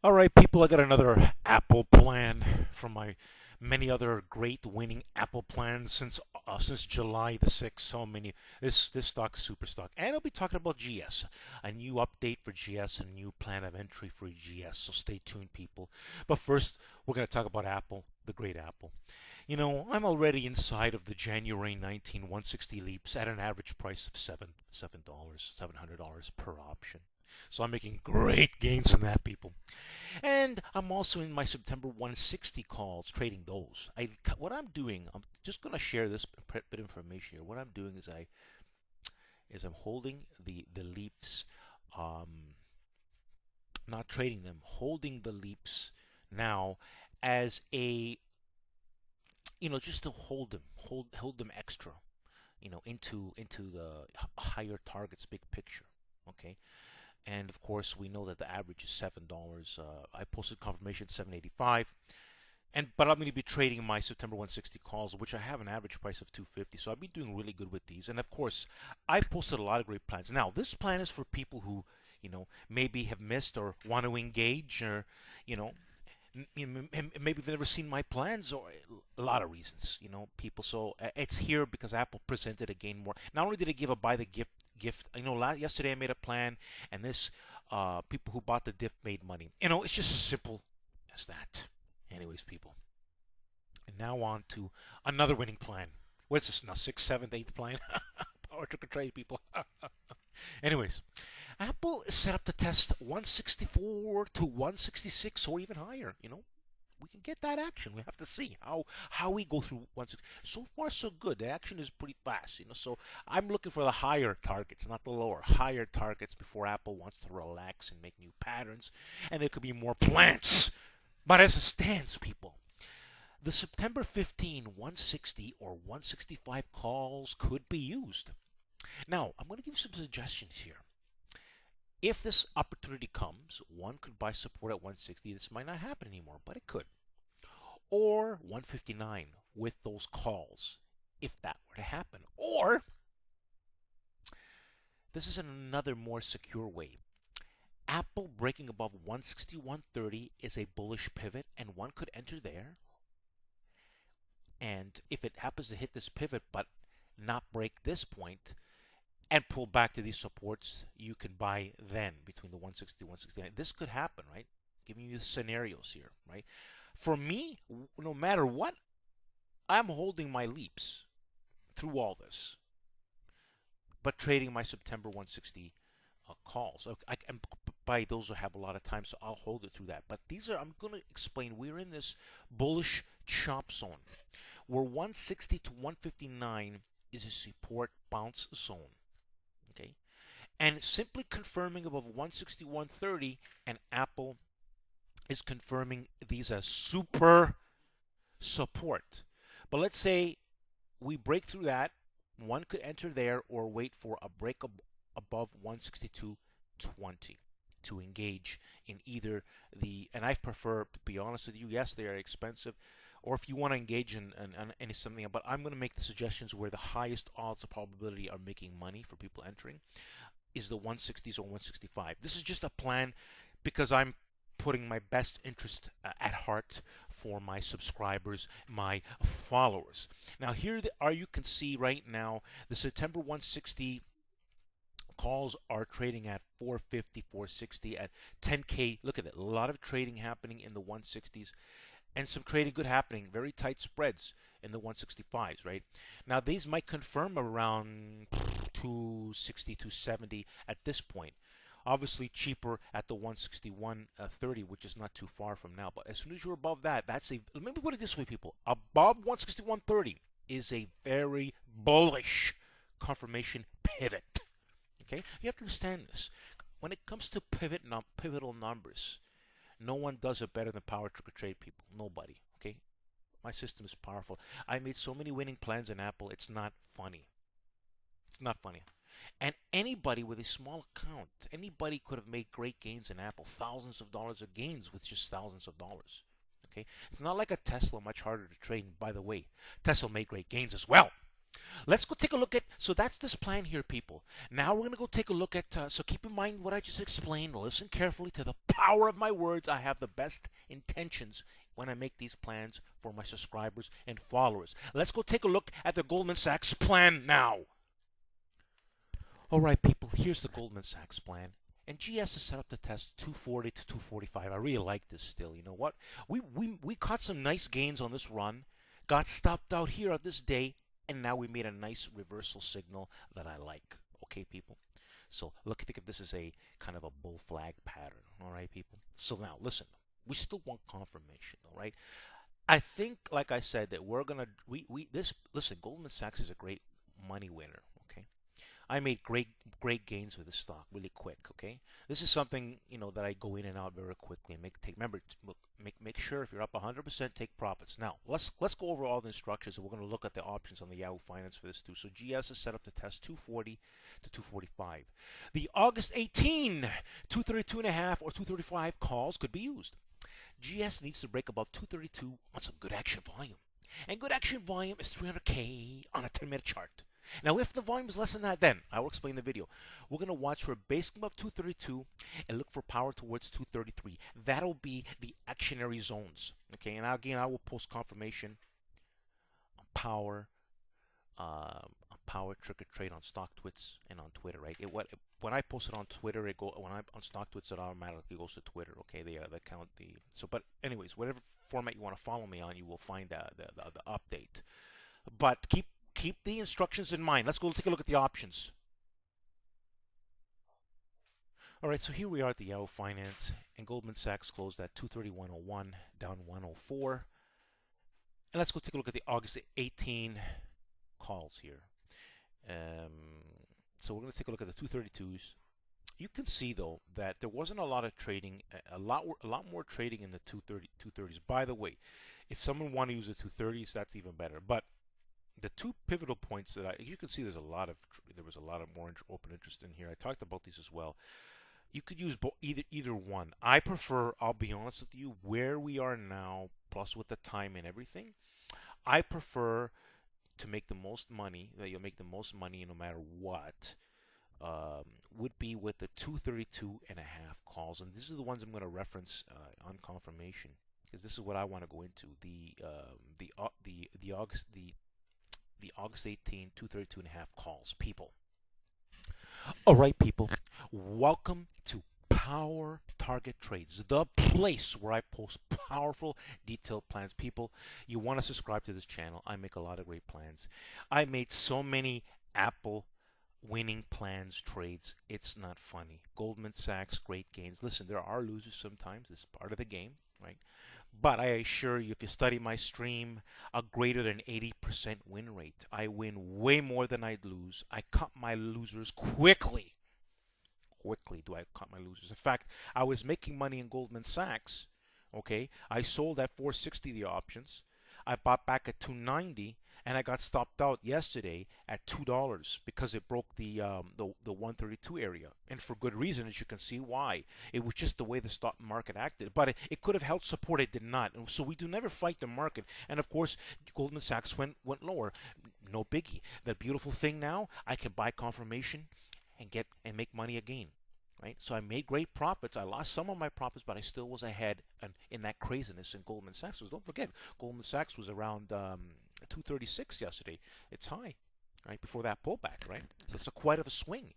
All right, people, I got another Apple plan from my many other great winning Apple plans since July the 6th. So many. This stock's super stock. And I'll be talking about GS, a new update for GS, a new plan of entry for GS. So stay tuned, people. But first, we're going to talk about Apple, the great Apple. You know, I'm already inside of the January 19 160 leaps at an average price of $700 per option. So I'm making great gains in that, people. And I'm also in my September 160 calls, trading those. What I'm doing, I'm just going to share this bit of information here. What I'm doing is I'm holding the leaps, um, not trading them, holding the leaps now as a just to hold them extra, into the higher targets, big picture. Okay. And of course, we know that the average is $7. I posted confirmation 785, but I'm going to be trading my September 160 calls, which I have an average price of 250. So I've been doing really good with these. And of course, I posted a lot of great plans. Now, this plan is for people who, maybe have missed or want to engage, or you know, maybe they've never seen my plans, or a lot of reasons, people. So it's here because Apple presented again more. Not only did it give a buy the gift, yesterday I made a plan, and this people who bought the gift made money. It's just as simple as that. Anyways, people, and now on to another winning plan. What's this now? Sixth, seventh, eighth plan? Power trick or trade, people. Anyways, Apple is set up to test 164 to 166 or even higher. We can get that action. We have to see how we go through once. So far, so good. The action is pretty fast. So I'm looking for the higher targets, not the lower. Higher targets before Apple wants to relax and make new patterns, and there could be more plants. But as it stands, people, the September 15 160 or 165 calls could be used. Now, I'm going to give some suggestions here. If this opportunity comes, one could buy support at 160. This might not happen anymore, but it could. Or 159 with those calls, if that were to happen. Or this is another more secure way. Apple breaking above 161.30 is a bullish pivot, and one could enter there. And if it happens to hit this pivot but not break this point, and pull back to these supports, you can buy then between the 160 and 169. This could happen, right? Giving you the scenarios here, right? For me, no matter what, I'm holding my leaps through all this, but trading my September 160 calls. I can buy those who have a lot of time, so I'll hold it through that. But I'm going to explain. We're in this bullish chop zone where 160 to 159 is a support bounce zone. Okay, and simply confirming above 161.30, and Apple is confirming these as super support. But let's say we break through that, one could enter there or wait for a break above 162.20 to engage in either and I prefer, to be honest with you, yes, they are expensive, or if you want to engage in something, but I'm going to make the suggestions where the highest odds of probability are making money for people entering is the 160s or 165. This is just a plan because I'm putting my best interest at heart for my subscribers, my followers. Now here you can see right now the September 160 calls are trading at 450, 460 at 10K. Look at it. A lot of trading happening in the 160s and some trading good happening. Very tight spreads in the 165s, right? Now, these might confirm around 260, 270 at this point. Obviously cheaper at the 161.30, which is not too far from now. But as soon as you're above that, let me put it this way, people. Above 161.30 is a very bullish confirmation pivot. Okay, you have to understand this. When it comes to pivotal numbers, no one does it better than Power Trick or Trade, people. Nobody. Okay, my system is powerful. I made so many winning plans in Apple. It's not funny. It's not funny. And anybody with a small account, anybody could have made great gains in Apple. Thousands of dollars of gains with just thousands of dollars. Okay, it's not like a Tesla, much harder to trade. And by the way, Tesla made great gains as well. Let's go take a look at, so that's this plan here, people. Now we're going to go take a look at, so keep in mind what I just explained. Listen carefully to the power of my words. I have the best intentions when I make these plans for my subscribers and followers. Let's go take a look at the Goldman Sachs plan now. All right, people, here's the Goldman Sachs plan. And GS is set up to test 240 to 245. I really like this still. You know what? We caught some nice gains on this run, got stopped out here on this day, and now we made a nice reversal signal that I like. Okay, people? So think of this as a kind of a bull flag pattern. All right, people? So now, listen. We still want confirmation, all right? I think, like I said, that we're going to, listen, Goldman Sachs is a great money winner, okay? I made great gains with this stock really quick, okay? This is something, you know, that I go in and out very quickly and remember, make sure if you're up 100%, take profits. Now, let's go over all the instructions, and we're going to look at the options on the Yahoo Finance for this too. So GS is set up to test 240 to 245. The August 18, 232.5 or 235 calls could be used. GS needs to break above 232 on some good action volume. And good action volume is 300K on a 10-minute chart. Now, if the volume is less than that, then I will explain the video. We're going to watch for a base above 232 and look for power towards 233. That'll be the actionary zones. Okay, and again, I will post confirmation on power, trigger trade on StockTwits and on Twitter. Right? When I post it on Twitter, when I'm on StockTwits, it automatically goes to Twitter. Okay, they count the But anyways, whatever format you want to follow me on, you will find the update. But keep the instructions in mind. Let's go take a look at the options. All right, so here we are at the Yahoo Finance, and Goldman Sachs closed at 231.01, down 104. And let's go take a look at the August 18 calls here. So we're going to take a look at the 232s. You can see though that there wasn't a lot of trading, a lot more trading in the 230s. By the way, if someone want to use the 230s, that's even better. But the two pivotal points that you can see, there was a lot of more open interest in here. I talked about these as well. You could use either one. I prefer, I'll be honest with you, where we are now, plus with the time and everything, I prefer to make the most money, that you'll make the most money no matter what, would be with the 232.5 calls. And these are the ones I'm going to reference on confirmation, because this is what I want to go into. The August 18, 232.5 calls, people. All right, people, welcome to Power Target Trades, the place where I post powerful, detailed plans. People, you want to subscribe to this channel. I make a lot of great plans. I made so many Apple winning plans, trades. It's not funny. Goldman Sachs, great gains. Listen, there are losers sometimes. It's part of the game, right? But I assure you, if you study my stream, a greater than 80% win rate. I win way more than I lose. I cut my losers quickly. Quickly do I cut my losers. In fact, I was making money in Goldman Sachs. Okay, I sold at 460 the options. I bought back at 290, and I got stopped out yesterday at $2 because it broke the 132 area, and for good reason, as you can see why. It was just the way the stock market acted, but it could have held support. It did not, and so we do never fight the market. And of course, Goldman Sachs went lower. No biggie. The beautiful thing now, I can buy confirmation and make money again. Right? So I made great profits. I lost some of my profits, but I still was ahead in that craziness in Goldman Sachs. So don't forget, Goldman Sachs was around 236 yesterday. It's high, right, before that pullback, right? So it's quite of a swing.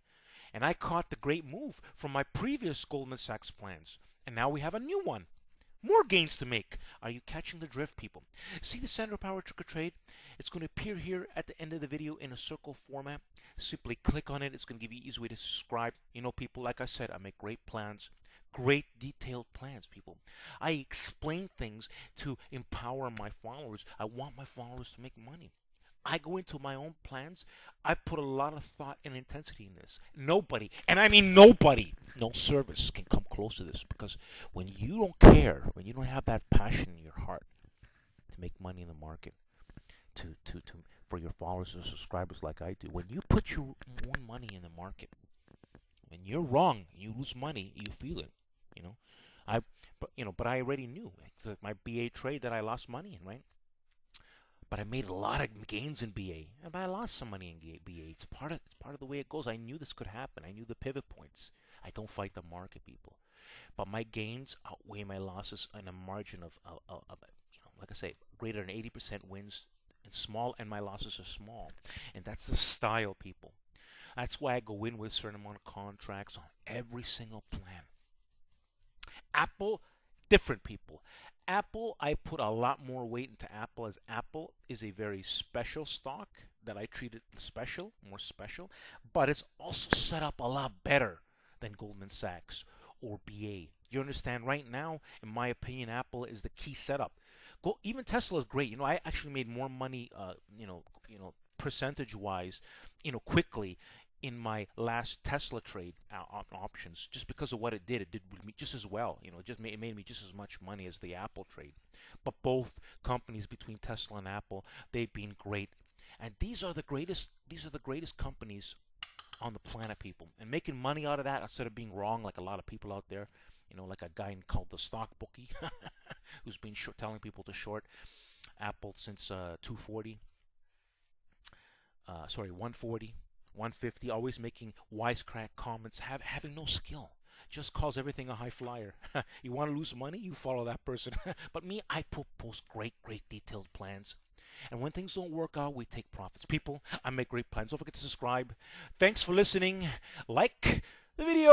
And I caught the great move from my previous Goldman Sachs plans. And now we have a new one. More gains to make. Are you catching the drift, people? See the Sandro Power Trigger Trade? It's going to appear here at the end of the video in a circle format. Simply click on it. It's going to give you an easy way to subscribe. You know, people, like I said, I make great plans. Great detailed plans, people. I explain things to empower my followers. I want my followers to make money. I go into my own plans. I put a lot of thought and intensity in this. Nobody, and I mean nobody, no service can come close to this, because when you don't care, when you don't have that passion in your heart to make money in the market, for your followers and subscribers like I do, when you put your own money in the market, when you're wrong, you lose money, you feel it, you know. But I already knew. It's like my BA trade that I lost money in, right? but I made a lot of gains in BA, and I lost some money in BA. It's part of the way it goes. I knew this could happen. I knew the pivot points. I don't fight the market, people, but my gains outweigh my losses in a margin of like I say, greater than 80% wins and small, and my losses are small, and that's the style, people. That's why I go in with a certain amount of contracts on every single plan. Apple, different, people. Apple, I put a lot more weight into Apple, as Apple is a very special stock that I treated special, more special, but it's also set up a lot better than Goldman Sachs or BA. You understand? Right now, in my opinion, Apple is the key setup. Even Tesla is great. I actually made more money, percentage-wise, quickly in my last Tesla trade on options, just because of what it did. It did with me just as well. It made me just as much money as the Apple trade. But both companies, between Tesla and Apple, they've been great. And these are the greatest. These are the greatest companies on the planet, people. And making money out of that instead of being wrong, like a lot of people out there. Like a guy called the stock bookie, who's been telling people to short Apple since 240. 140. 150, always making wisecrack comments, having no skill. Just calls everything a high flyer. You want to lose money? You follow that person. But me, I post great detailed plans. And when things don't work out, we take profits. People, I make great plans. Don't forget to subscribe. Thanks for listening. Like the video.